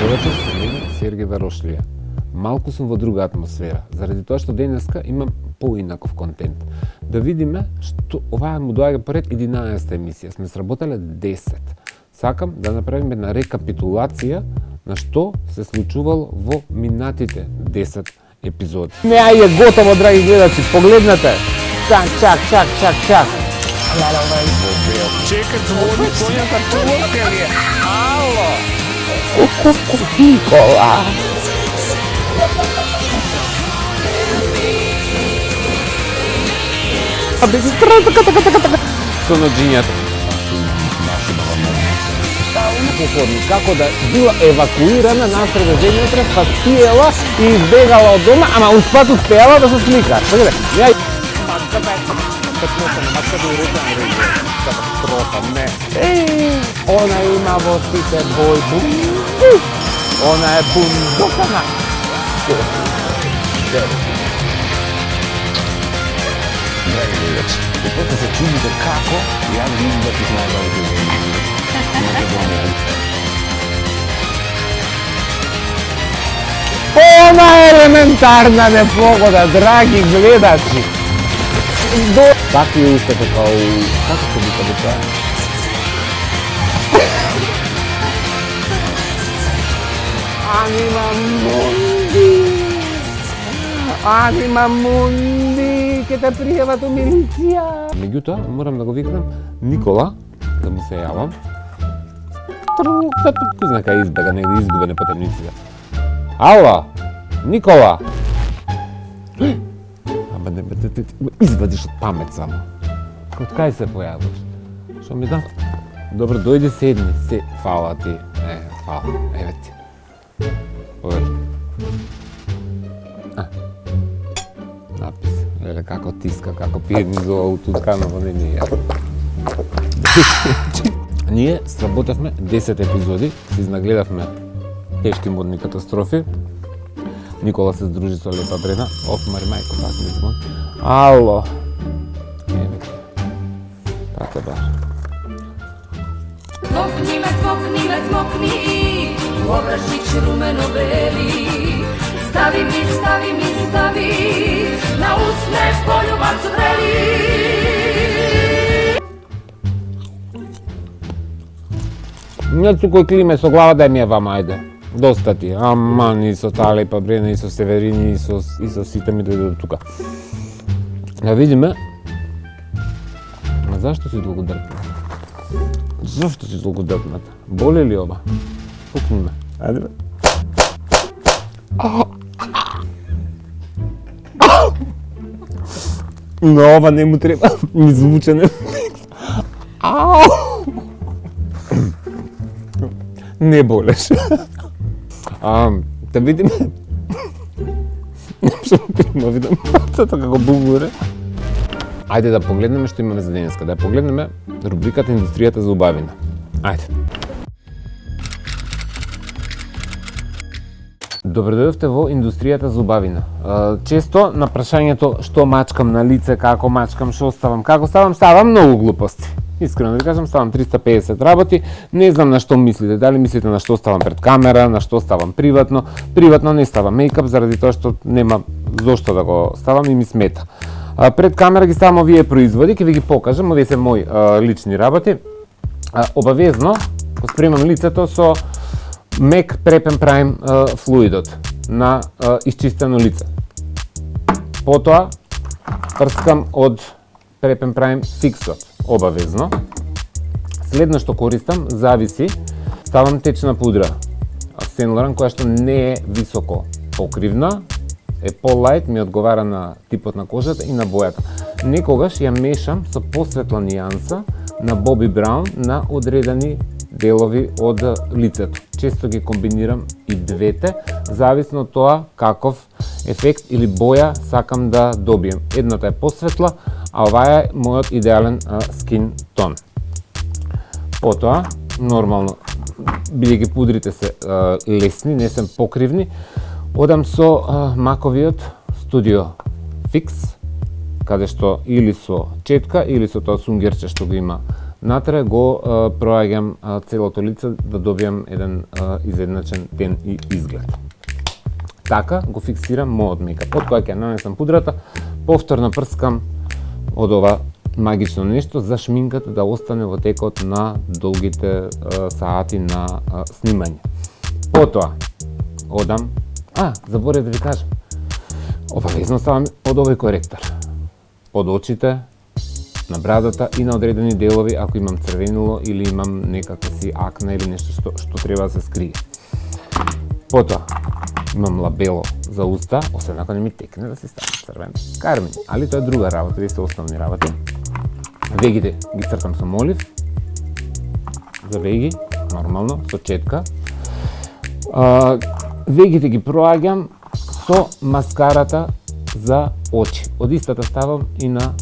Повечер со мене Сергеј Варошлија. Малку сум во друга атмосфера, заради тоа што денеска имам поинаков контент. Да видиме што оваа му доаѓа поред 11-та емисија. Сме сработале 10. Сакам да направиме една рекапитулација на што се случувало во минатите 10 епизоди. Не, е готово, драги гледачи, погледнете. Чак, чак, чак, чак, чак. Чекай, звони Сонјата Чуловка ли е? Ало! Никола! Абе, така. Со ноđињата. Како да била евакуирана насред земјотрес, па спиела и избегала од дома, ама успат успеала да се слика. Погледај, ја катастрофа, не. Она има во сите бој. Она е бундукана. Драги гледачи, и после се чудите како ја видим да ти знаеш Она е елементарна непогода, драги гледачи. Такви уште како како се вика до тоа? Анима мунди, ке те пријава до милиција. Меѓутоа, морам да го викнам Никола, да му се јавам. Кој знае кај избега, негде изгубене по темниците. Ало, Никола! Ама не ме извадиш од памет само. Од кај се појавиш? Шо ми да? Добро, дојди седни, фала ти. Фала, еве ти. Овер. Напис. Еле како тиска, како пие низова утутканово, не ни е. Ние сработавме 10 епизоди, се изнагледавме тешки модни катастрофи. Никола се здружи со Лепа Брена. Мари мајко, пак ми звон. Ало. Еве ти. Така бар. Цмокни ме, обрашич румено-бели. Стави ми, на усне полюбаc vreli. Не цукој климе со глава, дај ми ја вама, ајде. Доста ти. Аман, и со таа Лепа Брена, и со Северини, и со сите ми дојде до тука. Да видиме. Зашто си толку дрпната? Зашто си толку дрпната? Боли ли ова? Пукни ме. Ајде бе. Но ова не му треба ни звучен ефект. Не болеш. Да видиме. Ма видам пацата како бубуре. Ајде да погледнеме што имаме за денеска. Да погледнеме рубриката Индустријата за убавина. Ајде. Добро дојдовте во Индустријата за убавина. Често на прашањето што мачкам на лице, како мачкам, што ставам, како ставам многу глупости. Искрено да ви кажам, ставам 350 работи, не знам на што мислите, дали мислите на што ставам пред камера, на што ставам приватно. Приватно не ставам мејкап заради тоа што нема зошто да го ставам и ми смета. Пред камера ги ставам овие производи, ќе ви ги покажам, овие се мои лични работи. Обавезно го спремам лицето со Мек Prep and Prime флуидот на исчистено лице. Потоа прскам од Prep and Prime фиксот, обавезно. Следно што користам, зависи, ставам течна пудра Saint Laurent, која што не е високо покривна, е по-лајт, ми одговара на типот на кожата и на бојата. Некогаш ја мешам со посветла нијанса на Bobbi Brown на одредени делови од лицето. Често ги комбинирам и двете, зависно од тоа каков ефект или боја сакам да добием. Едната е посветла, а оваа е мојот идеален скин тон. Потоа, нормално, бидејќи пудрите се лесни, не се покривни, одам со маковиот Studio Fix, каде што или со четка, или со тоа сунгерче што го има Натре го проаѓам целото лице да добијам еден изедначен тен и изглед. Така го фиксирам мојот мејкап. Од кога ќе нанесам пудрата, повторно прскам од ова магично нешто за шминката да остане во текот на долгите сати на снимање. Потоа одам, заборев да ви кажам, обавезно ставам од овој коректор. Под очите, на брадата и на одредени делови ако имам црвенило или имам некаква си акне или нешто што треба да се скрие. Потоа имам лабело за уста, освен ако не ми текне да се ставам црвен кармин, али тоа е друга работа, тие се основни работи. Вегите ги цртам со молив, за веги, нормално, со четка. Вегите ги проаѓам со маскарата за очи. Од истата ставам и на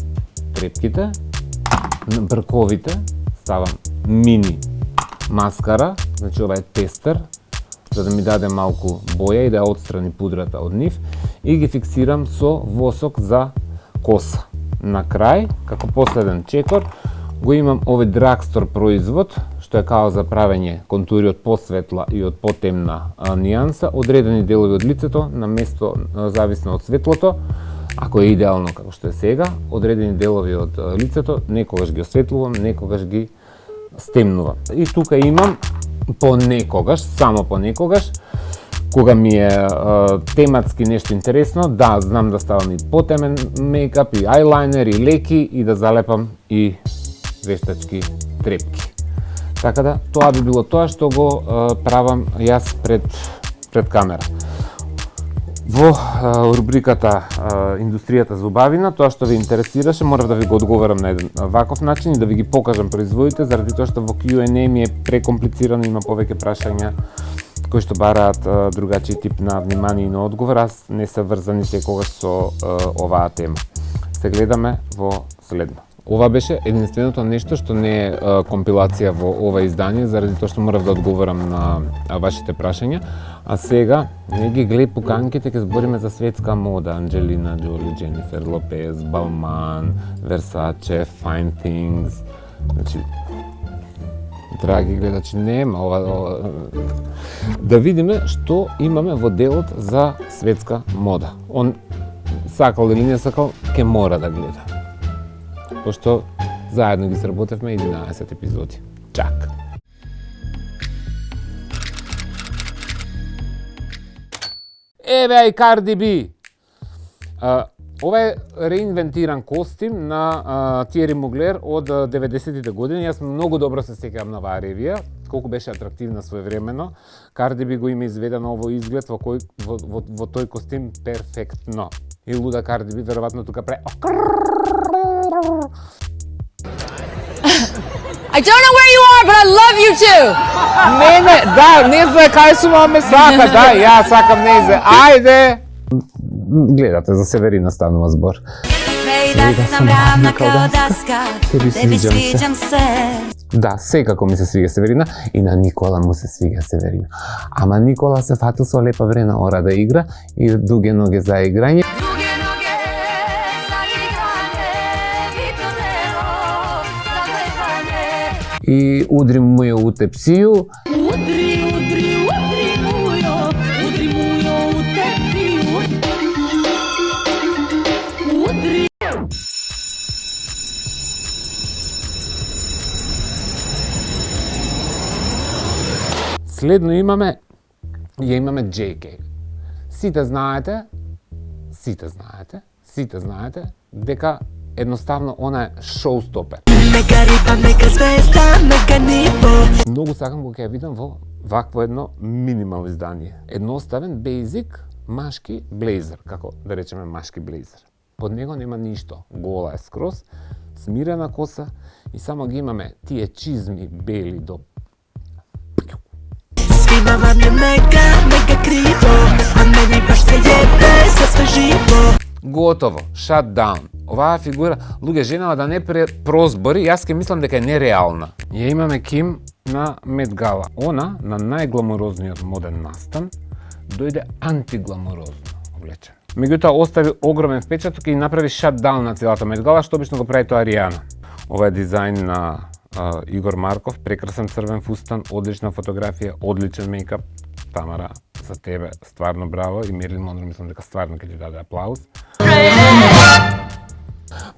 трепките, на брковите, ставам мини маскара, значи ова е тестер, за да ми даде малку боја и да ја отстрани пудрата од нив, и ги фиксирам со восок за коса. На крај, како последен чекор, го имам овој Drugstore производ, што е као за правење контури од посветла и од потемна нијанса, одредени делови од лицето, на место зависно од светлото, ако е идеално како што е сега, одредени делови од лицето, некогаш ги осветлувам, некогаш ги стемнувам. И тука имам понекогаш, само понекогаш, кога ми е тематски нешто интересно, да, знам да ставам и потемен мејкап, и ајлайнер, и леки, и да залепам и вештачки трепки. Така да, тоа би било тоа што го правам јас пред камера. Во рубриката Индустријата за убавина, тоа што ви интересираше, морав да ви го одговорам на еден ваков начин и да ви ги покажам производите, заради тоа што во Q&A ми е прекомплицирано, има повеќе прашања кои што бараат другачи тип на внимание и на одговор, аз не се врзани секогаш со оваа тема. Се гледаме во следно. Ова беше единственото нешто што не е компилација во ова издание, заради тоа што морав да одговорам на вашите прашања. А сега, не ги гледај пуканките, ќе збориме за светска мода. Анджелина Джоли, Дженифер Лопез, Балман, Версаче, Fine Things. Значи, драги гледачи, нема ова. Да видиме што имаме во делот за светска мода. Он сакал или не сакал, ќе мора да гледа. Пошто заедно ги сработевме 11 епизоди. Чак! Еве ај Cardi B! Ова е реинвентиран костим на Тиери Муглер од 90-тите години. Јас многу добро се сеќавам на оваа ревија, колку беше атрактивна своевремено. Cardi B го има изведено овој изглед во тој костим перфектно. И луда Cardi B веројатно тука прави I don't know where you are, but I love you too. Не знае кај сум, ме сака, да, ја сакам нејзе. Ајде! Гледате, за Северина станува збор. Sve i da sam ravna kao daska, tebi sviđam se. Да, секако ми се свига Северина и на Никола му се свига Северина. Ама Никола се фатил со лепа време ора да игра и дуге ноге за играње. Druge noge za igranje, bitno delo za gledanje. И удри му ја у тепсију. Udri, udri, udri mujo u tepiju. Udri. Следно имаме JK. Сите знаете дека едноставно она е шоустопер. Mega riba, mega zvezda, mega nivo. Многу сакам кога ќе ја видам во вакво едно минимал издание. Едноставен, basic, машки блейзер, како да речеме машки блейзер. Под него нема ништо, гола е скроз, смирена коса и само ги имаме тие чизми бели до Svima vam je mega, mega krivo, a meni baš se jebe za sve živo. Готово, shutdown. Оваа фигура, луѓе, женава да не прозбори, јас ке мислам дека е нереална. Ја имаме Ким на Met Gala. Она, на најгламурозниот моден настан, дојде антигламурозно облечен. Меѓутоа, остави огромен впечаток и направи shutdown на целата Met Gala, што обично го прави тоа Аријана. Ова е дизајн на Игор Марков, прекрасен црвен фустан, одлична фотографија, одличен мејкап. Тамара, за тебе стварно браво и Мерлин Монро мислам дека стварно ќе ти даде аплауз.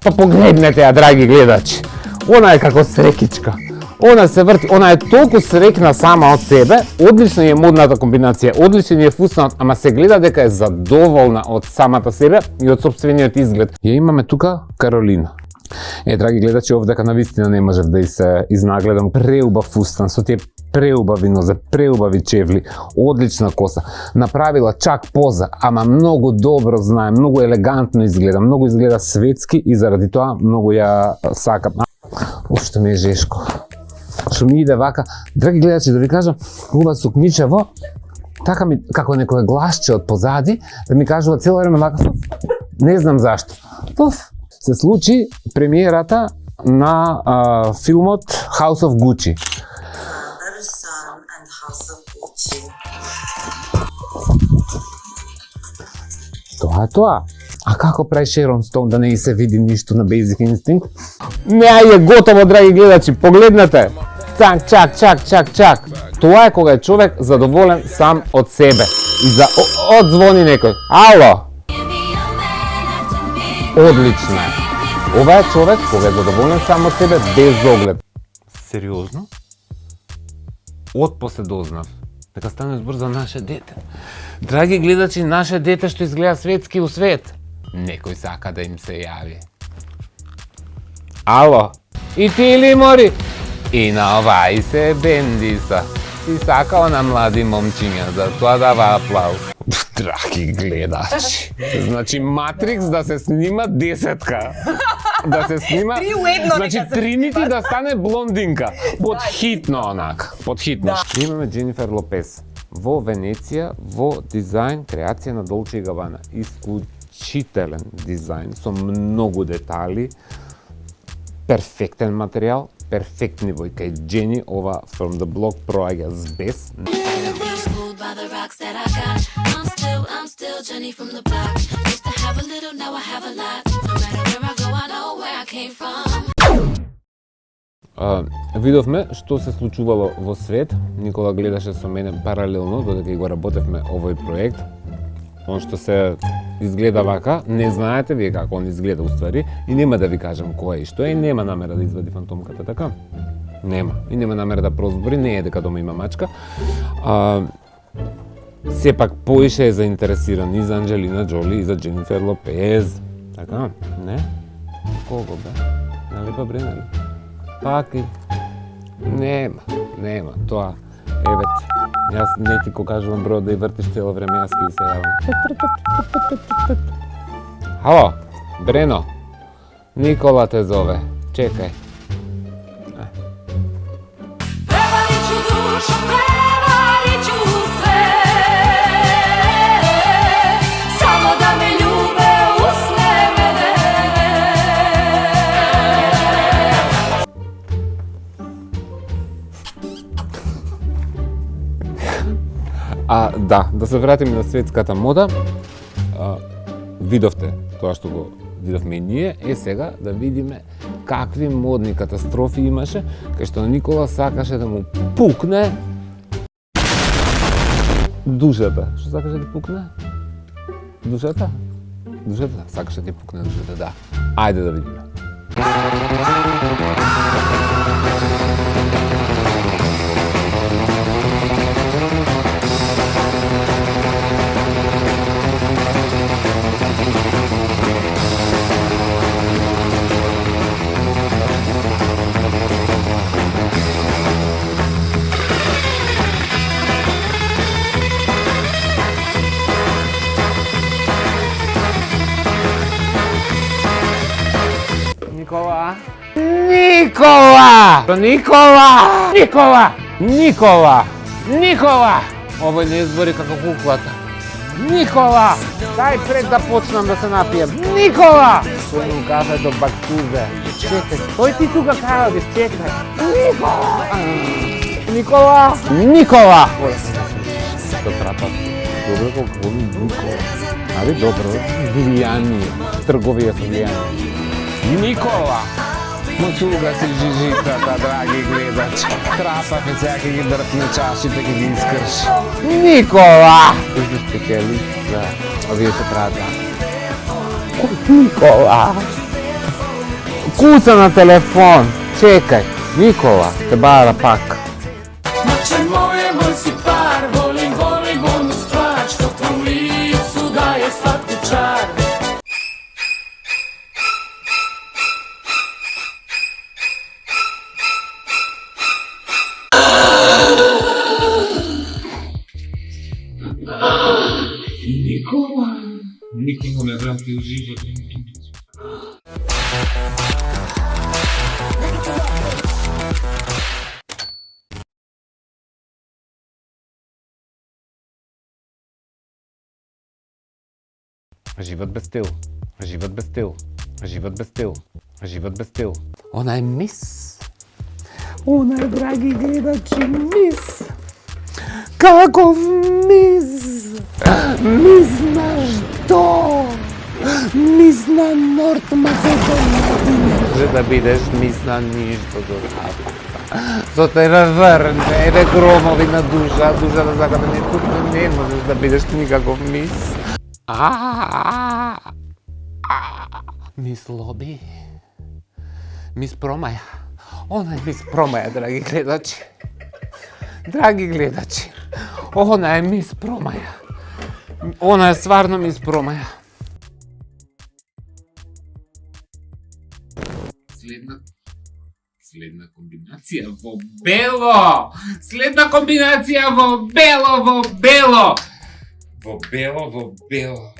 Па погледнете ја, драги гледачи. Она е како срекичка. Она се врти, она е толку срекна сама од себе, одлична е модната комбинација, одличен е фустанот, ама се гледа дека е задоволна од самата себе и од сопствениот изглед. Ја имаме тука Каролина. Драги гледачи, овдека навистина не можев да се изнагледам. Преубав фустан, со тие преубави нозе, преубави чевли, одлична коса. Направила чак поза, ама многу добро знае, многу елегантно изгледа, многу изгледа светски и заради тоа многу ја сакам. Уште ми е жешко. Што ми иде вака, драги гледачи, да ви кажам, губа сукничево, така ми, како некој гласче од позади, да ми кажува цело време вака, не знам зашто. Се случи премиерата на филмот House of Gucci. Тоа е тоа. А како прави Шерон Стоун да не и се види ништо на Basic Instinct? Не, е готово, драги гледачи, погледнете. Чак, чак, чак, чак, чак. Тоа е кога е човек задоволен сам од себе. И за одзвони некој. Ало! Одлично е. Ова е човек кога е задоволен сам од себе без оглед. Сериозно? Отпосле дознав дека стане збор за наше дете. Драги гледачи, наше дете што изгледа светски у свет. Некој сака да им се јави. Ало? И ти ли мори? И на овај се бендиса. Си сакал на млади момчиња, за тоа дава аплауз. Драги гледачи, значи Матрикс да се снима 10-ка. Да се снима, значи Тринити да стане блондинка. Подхитно онака, подхитно. Имаме Дженифер Лопес во Венеција, во дизајн, креација на Долче и Габана. Исклучителен дизајн, со многу детали, перфектен материјал, перфектни бојка. И Джени ова From the Block проаѓа с без. By the rocks that I got, I'm still Jenny from the block. Used to have a little, now I have a lot. No matter where I go, I know where I came from. Видовме што се случувало во свет. Никола гледаше со мене паралелно, додека и го работевме овој проект. Он што се изгледа вака, не знаете вие како он изгледа уствари и нема да ви кажам кој е и што е, и нема намера да извади фантомката, така? Нема. И нема намера да прозбори, не е дека дома има мачка. Сепак поише е заинтересиран и за Анджелина Джоли и за Дженифер Лопез. Така, не? Кого бе? Нали па Бренали? Пак и... Нема, тоа. Евете, јас не ти го кажувам бро да и вртиш цело време, јас ки се јавам. Ало, Брено, Никола те зове, чекај. Prevariću dušu, prevariću sve. Samo da me ljube, usne mene. Да се вратиме на светската мода. Видовте тоа што го видовме и ние, сега да видиме какви модни катастрофи имаше, кај што Никола сакаше да му пукне душата. Што сакаше да пукне? Душата? Душата? Сакаше да пукне душата, да. Ајде да видиме. Никола! Никола! Никола! Никола! Никола! Никола! Овој не избори како куклата. Никола! Дај пред да почнам да се напијам. Никола! Тој му кафето бактузе. Чекај, тој ти тука кај одиш, чекај. Никола! Никола! Никола! Што трапат? Добро колко ми Никола. Али добро, влијание. Трговија со влијание. Никола! Мацуга си жижитата, драги гледачи. Трапаха сега ги дръпне чашите, ги изкърши. Никола! Ти си специалист за... А вие се правят Никола! Куца на телефон! Čekaj, Nikola, te bara pak. Mače moje, moj si par, volim, volim onu stvar što tvom licu daje slatki čar. Nikola ne vrati u život. Живот без стил, живот без стил, живот без стил, живот без стил. Она е мис. Она е, драги гледачи, мис. Каков мис? Мис на што? Мис на Норт Македонија. Ти не може да бидеш мис на ништо до запад. Со тебе врне, еве громови на душа, душа да сака да не пукне, не можеш да бидеш никаков мис. Мис Лоби, мис Промаја, она е мис Промаја, драги гледачи. Драги гледачи, она е мис Промаја. Она е стварно мис Промаја. Следна комбинација во бело! Следна комбинација во бело, во бело! Во бело,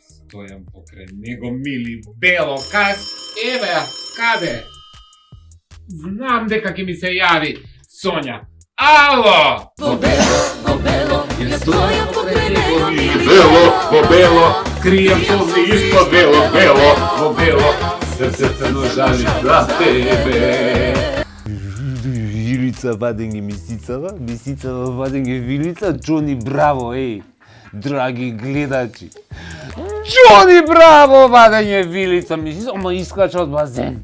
стојам покрај него, мили бело, еве, каде? Знам дека ќе ми се јави Сонја. Ало! Во belo, ja stojam pokraj nego mili Во бело, кријам солзи испод бело, во бело, срцето жали за тебе. Вилица вадење мисицава, мисицава вадење вилица, Џони Браво, еј! Драги гледачи, Џони Браво вадење вилица, мисица, ама искача од базен.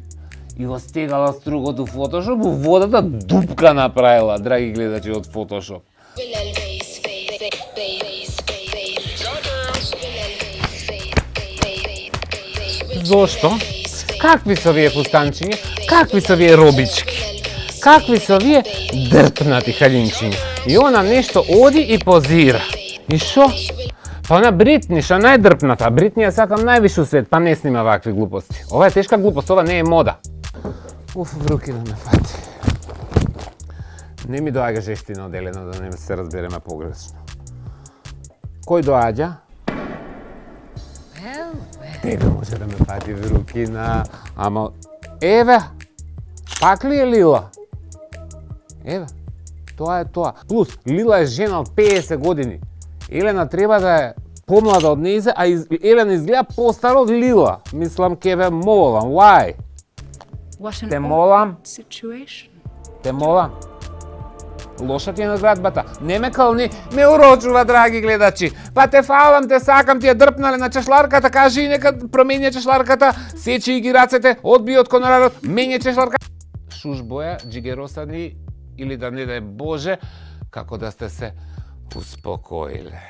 И го стегала стругот у Фотошоп, у водата дупка направила, драги гледачи, од Фотошоп. Зошто? Какви се овие фустанчиња? Какви се овие робички? Какви се овие дрпнати халинчиња? И она нешто оди и позира. И шо? Па она Бритни, ша најдрпната. Бритни ја сакам највише у свет, па не снима вакви глупости. Ова е тешка глупост, ова не е мода. Уф, вруки да ме фати. Не ми доаѓа жештина од Елена, да не се разбереме погрешно. Кој доаѓа? Тебе може да ме фати врукина, ама... Еве! Пак ли е Лила? Еве, тоа е тоа. Плюс, Лила е жена од 50 години. Елена треба да е помлада од нејзе, а Елена изгледа постара од Лила. Мислам, ке ве молам, why? Те молам. Те молам. Лоша ти е наградбата. Не ме кълни, ме урочува, драги гледачи. Па те фалам, те сакам, ти е дрпнале на чешларката, кажи и нека променја чешларката, сечи и ги рацете, одби од конорарот, менја чешларка. Шушбоја, джигеросани, или да не дај Боже, како да сте се успокоиле.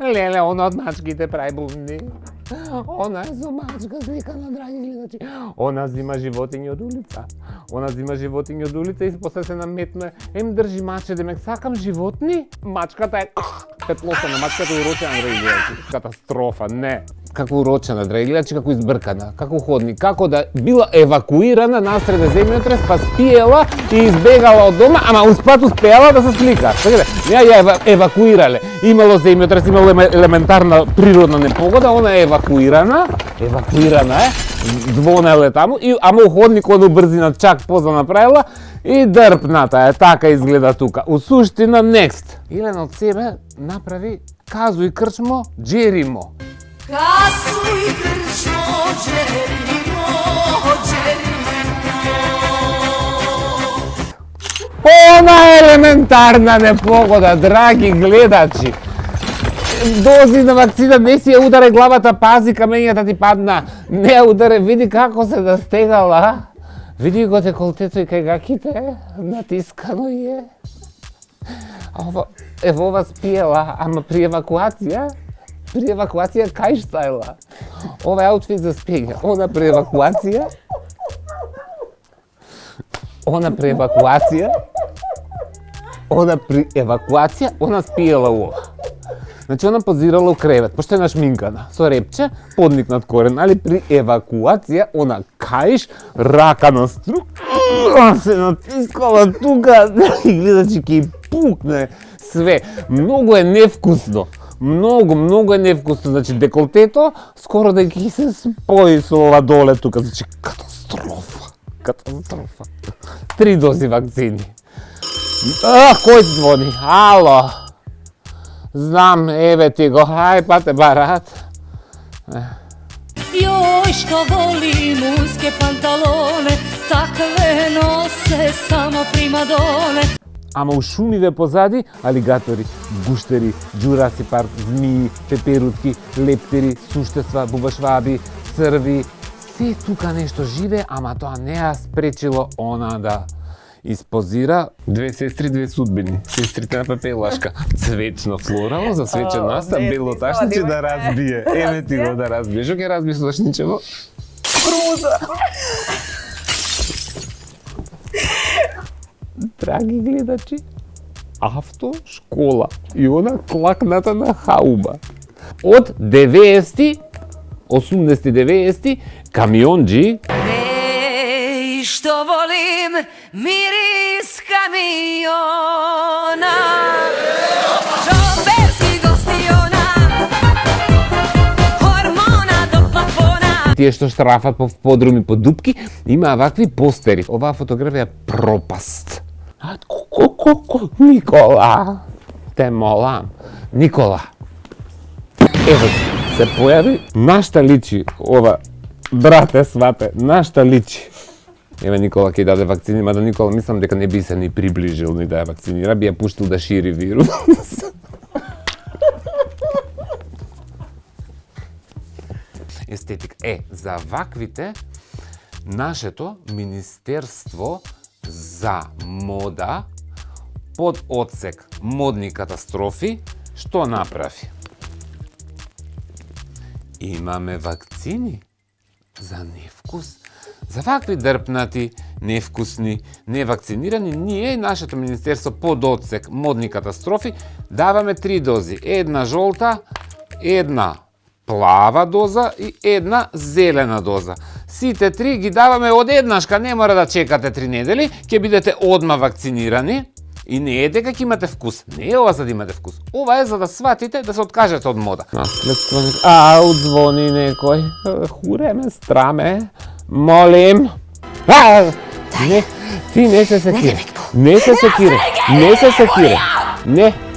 Леле, она од мачките прави бумни. Она е со мачка сликана, драги гледачи. Она зима животиња од улица. Она зима животиња од улица и после се наметне. Ем држи маче, демек сакам животни. Мачката е петлосана, мачката е урочена, драги гледачи. Катастрофа, не. Како урочена, драги гледачи, како избркана, како ходни, како да била евакуирана насреде земјотрес, па спиела и избегала од дома, ама успат успеала да се слика. Така ја евакуирале. Имало земјотрес, имало елементарна природна непогода, она е евакуирана е, звонеле таму, ама у ходникот од брзина чак поза направила и дрпната е, така изгледа тука. У суштина, next. Елена од себе направи казу и крчмо, Джеримо. Kasu i krčmo, Đerimo, Đerimo. Она елементарна непогода, драги гледачи. Дози на вакцина, не си ја ударе главата, пази камењата ти падна. Не ја ударе, види како се настегала. Види го деколтето и кајгаките, натискано е. Ево ова спиела, ама при евакуација кај штајла. Ова е аутфит за спиење, она при евакуација, она спиела ова. Значи, она позирала у кревет, пошто е нашминкана, со репче, подникнат корен, али при евакуација, она каиш, рака на струк, се натискала тука, и гледачи ке пукне све. Многу е невкусно. Многу е невкусно. Значи, деколтето, скоро да ги се спои со ова доле тука. Значи, катастрофа. 3 дози вакцини. Кој звони? Ало? Знам, еве ти го, ај па те барат. Joj, što volim uske pantalone, takve nose samo primadone. Ама у шумиве позади, алигатори, гуштери, џураси парк, змии, пеперутки, лептери, суштества, бубашваби, црви. Се тука нешто живе, ама тоа не ја спречило она да испозира. 2 сестри, 2 судбини. Сестрите на пепелашка. Цвечно флорало, засвечен наста, бело ташниче да разбие. Еве ти го да разбие. Што ќе разбие со ташничево? Драги гледачи, автошкола и она клакната на хауба. Од 90-ти, 80-90-ти, камионџи Ej, što volim miris kamiona, šoferskih gostiona, hormona do plafona. тие што штрафат по подруми, по дупки, имаа вакви постери. Оваа фотографија е пропаст. Никола, те молам, Никола. Ево, се појави, нашта личи ова, брате, свате, нашта личи. Еве Никола ќе даде вакцини, мада Никола мислам дека не би се ни приближил ни да ја вакцинира, би ја пуштил да шири вирус. Естетик. За ваквите, нашето Министерство за мода, под одсек модни катастрофи, што направи? Имаме вакцини за невкус. За вакви дрпнати, невкусни, невакцинирани, ние и нашето Министерство под одсек модни катастрофи даваме 3 дози. Една жолта, една плава доза и една зелена доза. Сите 3 ги даваме одеднашка, не мора да чекате 3 недели, ќе бидете одма вакцинирани. И не е дека ќе имате вкус. Не е ова за да имате вкус. Ова е за да сватите да се откажете од мода. Ау, звони некој. Хуреме, страме. Молим. Не, ти не се секире. Не се секире. Не се секире.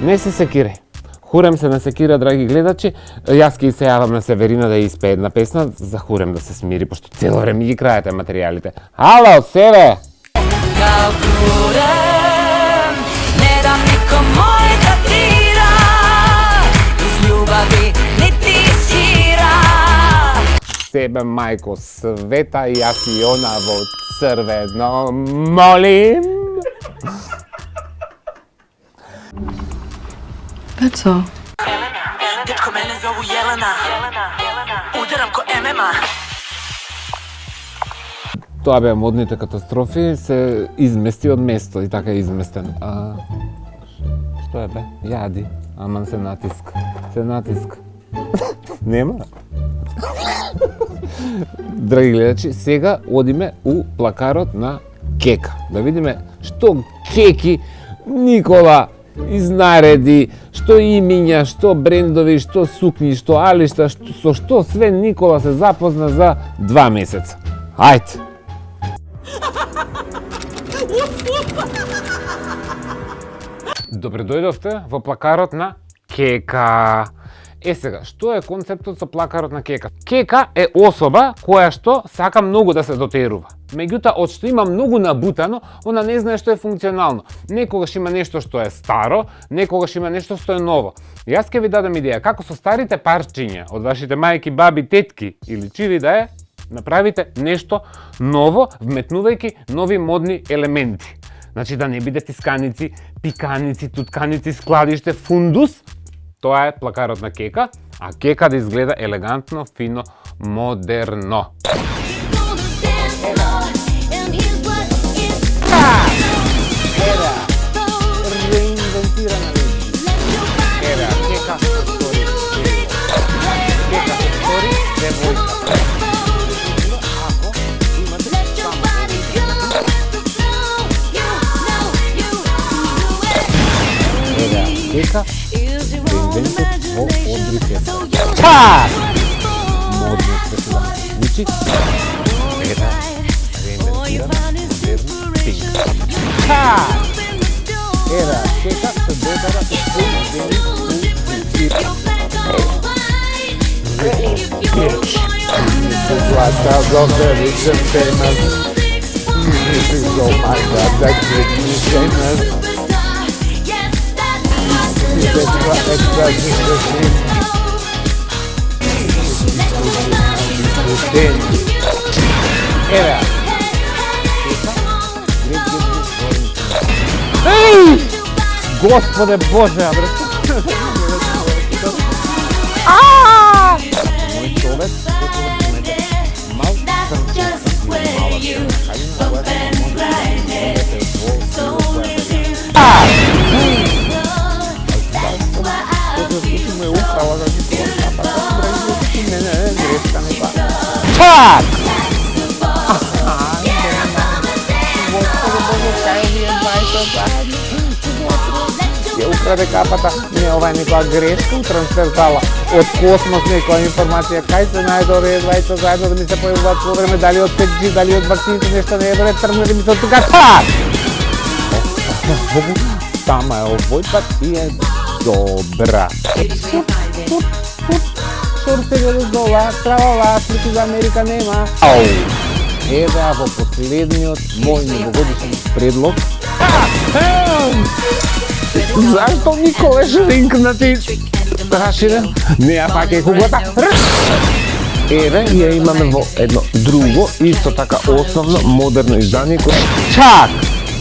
Не се секире. Хурем се на секира, драги гледачи. Јас ќе се јавам на Северина да ја испее една песна за Хурем да се смири, пошто цело време ги крајате материјалите. Ало, Севе! Kao Hurem, ne dam nikom moj da dira, iz ljubavi niti sira. Себе, мајко, света, јас и она во црвено. Молим! Peco, Dečko, mene zovu Jelena. Udaram ko MMA. Тоа беа модните катастрофи, се измести од место и така е изместен. Што е бе? Јади. Аман се натиска. Се натиска. Нема? Драги гледачи, сега одиме у плакарот на Кека. Да видиме што Кеки Никола изнареди, што имиња, што брендови, што сукни, што алишта, со што све Никола се запозна за 2 месеца. Ајде! Добре дојдовте во плакарот на Кека. Сега, што е концептот со плакарот на кека? Кека е особа која што сака многу да се дотерува. Меѓутоа, од што има многу набутано, она не знае што е функционално. Некогаш има нешто што е старо, некогаш има нешто што е ново. Јас ќе ви дадам идеја како со старите парчиња од вашите мајки, баби, тетки или чиви да е, направите нешто ново, вметнувајќи нови модни елементи. Значи да не биде тисканици, пиканици, тутканици, складиште, фундус. Тоа е плакарот на кека, а кека да изгледа елегантно, фино, модерно. Реинвентирана Ева, кека се стори. Кека се стори девојка. Кека, реинвентот во Одри Хепберн. Так! Модно се да звучи. Ева, реинвентирана, модерно, пинк. Так! Ева, кека се додара и What does of the rich and famous? This is oh my god, that makes me famous. Extra Era. Ей! Господе Боже, абре. Мој човек, мал Так! Ја украде капата, не ова е некоја грешка у трансферзала. Од космос некоја информација, кај се најде овие двајца заедно да ми се појавуваат во време, дали од 5G, дали од вакцините, нешто не е добре, тргнали ми се од тука. Так! Тама е овој пат и е добра. Шорцега до дола, травала, слики за Америка нема. Ау! Ева во последниот мој новогодишен предлог. Зашто Николаш ринкнати раширен? Не ја паке куглата. Еве, ја имаме во едно друго, исто така основно, модерно издание кој чак!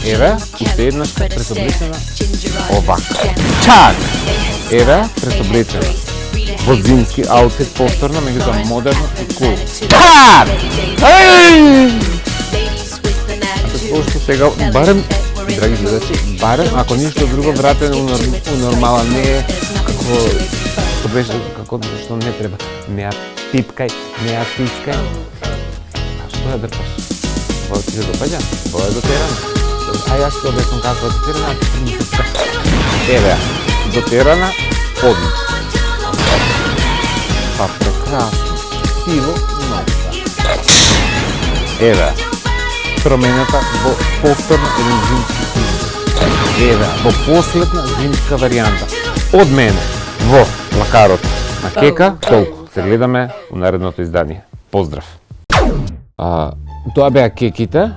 Еве, уште еднаш пресоблечена овака. Чак! Еве, пресоблечена во зимски аутфит повторно, меѓутоа модерно и кул. Чак! Еј! Пошто сега, барем, драги гледачи, барем, ако ништо друго, вратен у нормала, не е како што беше, како што не треба. Не ја пипкај, не ја тискај. А што ја дрпаш? Ова ти се допаѓа? Ова е дотерана. А јас што обяснам како е дотерана? Еве, дотерана, одлично. Па прекрасно, сиво, ноќа. Еве, промената во повторно еден зимски изглед. Еве, во последна зимска варијанта. Од мене, во плакарот на кека, толку. Се гледаме у наредното издание. Поздрав! Тоа беа кеките.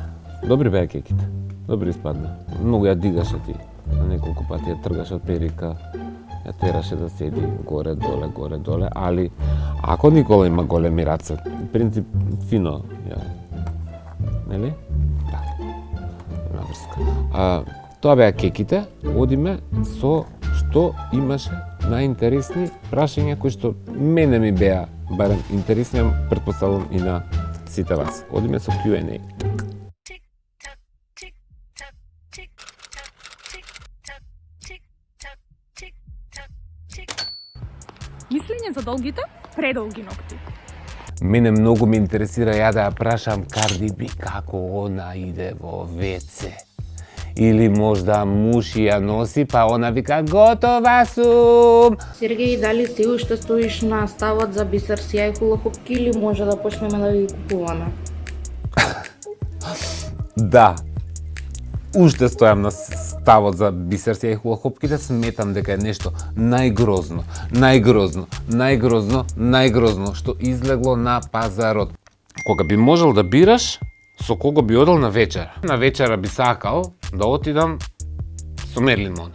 Добри беа кеките. Добри испадна. Многу ја дигаше ти. На неколку пати ја тргаше од перика. Ја тераше да седи горе, доле, али ако Никола има големи раце, принцип фино ја, нели? Да. Има врска. Тоа беа кеките, одиме со што имаше најинтересни прашања кои што мене ми беа барем интересни, претпоставувам и на сите вас. Одиме со Q&A. Мислење за долгите, предолги ногти. Мене многу ме интересира ја да ја прашам Карди Би како она иде во ВЦ. Или можда муж ја носи, па она вика готова сум. Сергеј, дали си уште стоиш на ставот за бисер, сјај, хулахопки или може да почнеме да ги купуваме? Да. Уште стојам на ставот за бисерсија и хулахопките, сметам дека е нешто најгрозно што излегло на пазарот. Кога би можел да бираш, со кого би одел на вечера? На вечера би сакал да отидам со Мерлин Монро.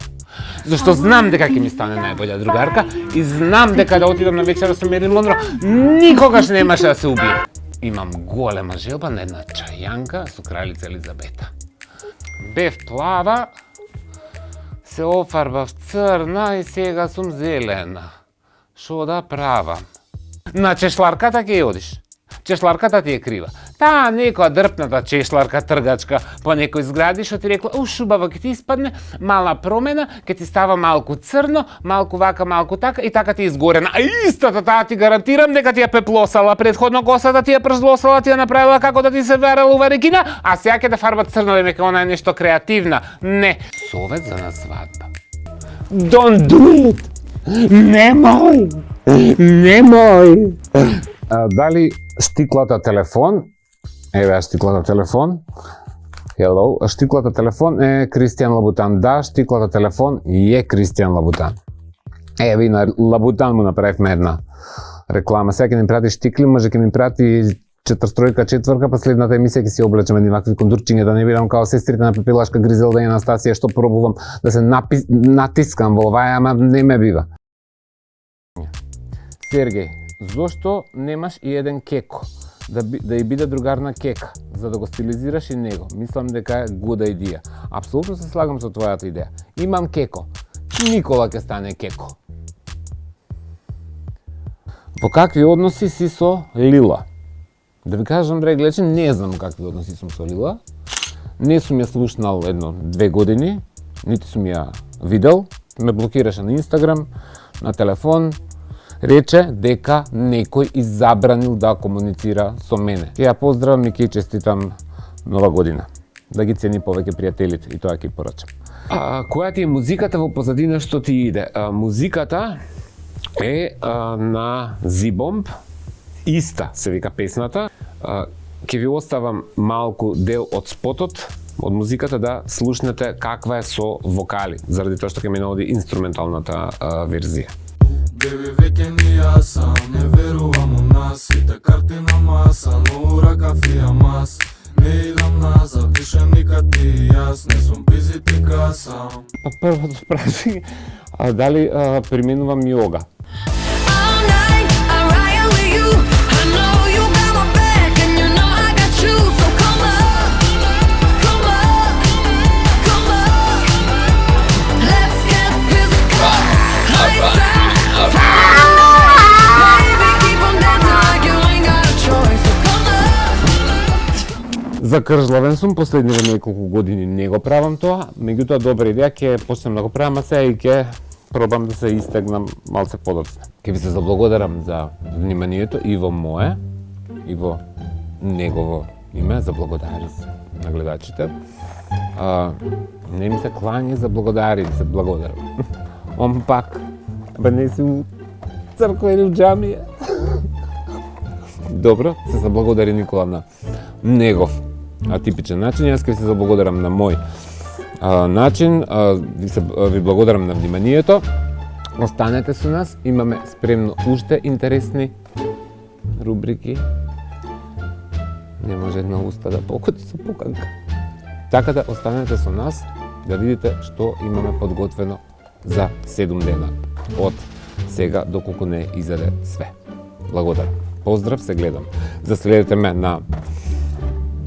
Зашто знам дека ќе ми стане најбоља другарка и знам дека да отидам на вечера со Мерлин Монро никогаш немаше да се убие. Имам голема желба на една чајанка со кралица Елизабета. Бев плава, се офарбав црна и сега сум зелена. Шо да правам? На чешларката ќе одиш. Чешларката ти е крива. Таа некоја дрпната чешларка тргачка по некој згради што ти рекла: шубаво ќе ти испадне, мала промена, ќе ти става малку црно, малку вака, малку така и така ти изгорена. А истата таа ти гарантирам дека ти ја пеплосала, предходно косата ти ја пржлосала, ти ја направила како да ти се верала ува рекина, а сега ќе да фарба црно, дека она е нешто креативна. Не. Совет за на свадба. Don't do it! Немој! Немој! Дали штиклата телефон, еве штиклата телефон, hello, штиклата телефон е Кристијан Лабутан. Да, штиклата телефон е Кристијан Лабутан. Еве и на Лабутан му направивме една реклама. Сега ќе ни прати штикли, може ќе ми прати четврка, последната емисија ќе си облечеме никакви кондурчиња, да не бидам као сестрите на Пепелашка, Гризелда и Анастасија, што пробувам да се натискам во оваа, ама не ме бива. Сергеј, зошто немаш и еден кеко? Да ја биде другар на кека, за да го стилизираш и него. Мислам дека е гуда идеја. Апсолутно се слагам со твојата идеја. Имам кеко. Никола ќе стане кеко. Во какви односи си со Лила? Да ви кажам, драги гледачи, не знам какви односи сум со Лила. Не сум ја слушнал 1-2 години, нити сум ја видел. Ме блокираше на Инстаграм, на телефон. Рече дека некој изабранил да комуницира со мене. Ќе ја поздравам и ќе честитам нова година. Да ги цени повеќе пријателите и тоа ќе порачам. Која ти е музиката во позадина што ти иде? Музиката е на Зибомб. Иста се вика песната. Ќе ви оставам малку дел од спотот, од музиката, да слушнете каква е со вокали, заради тоа што ќе ме наоди инструменталната верзија. Беби, веќе ни јасам, не верувам у нас. Сите карти на маса, но ура кафија мас. Не идам назад, више никад ти и јас, не сум бизи ти касам. Па првото прашање, дали применувам јога? Закржлавен сум, последниве неколку години не го правам тоа, меѓутоа добра идеја, ќе почнем да го правам, а сега и ќе пробам да се истегнам малце подоцна. Ќе ви се заблагодарам за вниманието и во мое, и во негово име, заблагодари се на гледачите. Не ми се клање за благодари, се благодарам. Он пак, не си у црква или у џамија. Добро, се заблагодари Никола на негов атипичен начин. Јас ќе се заблагодарам на мој начин. Ви благодарам на вниманието. Останете со нас, имаме спремно уште интересни рубрики. Не може една уста да покоти со пуканка. Така да останете со нас, да видите што имаме подготвено за 7 дена од сега доколку не изаде све. Благодарам. Поздрав, се гледам. Заследете ме на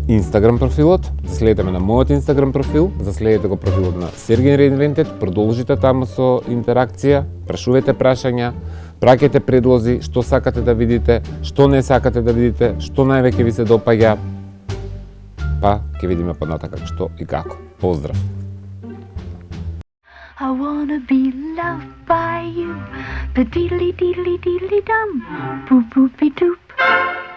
Инстаграм профилот, заследете ме на мојот Инстаграм профил, заследете го профилот на Sergin Reinvented, продолжите таму со интеракција, прашувате прашања, праќате предлози, што сакате да видите, што не сакате да видите, што највеќе ви се допаѓа, па ќе видиме понатака што и како. Поздрав! I wanna be loved by you, but diddly diddly diddly dum, boop boopy doop.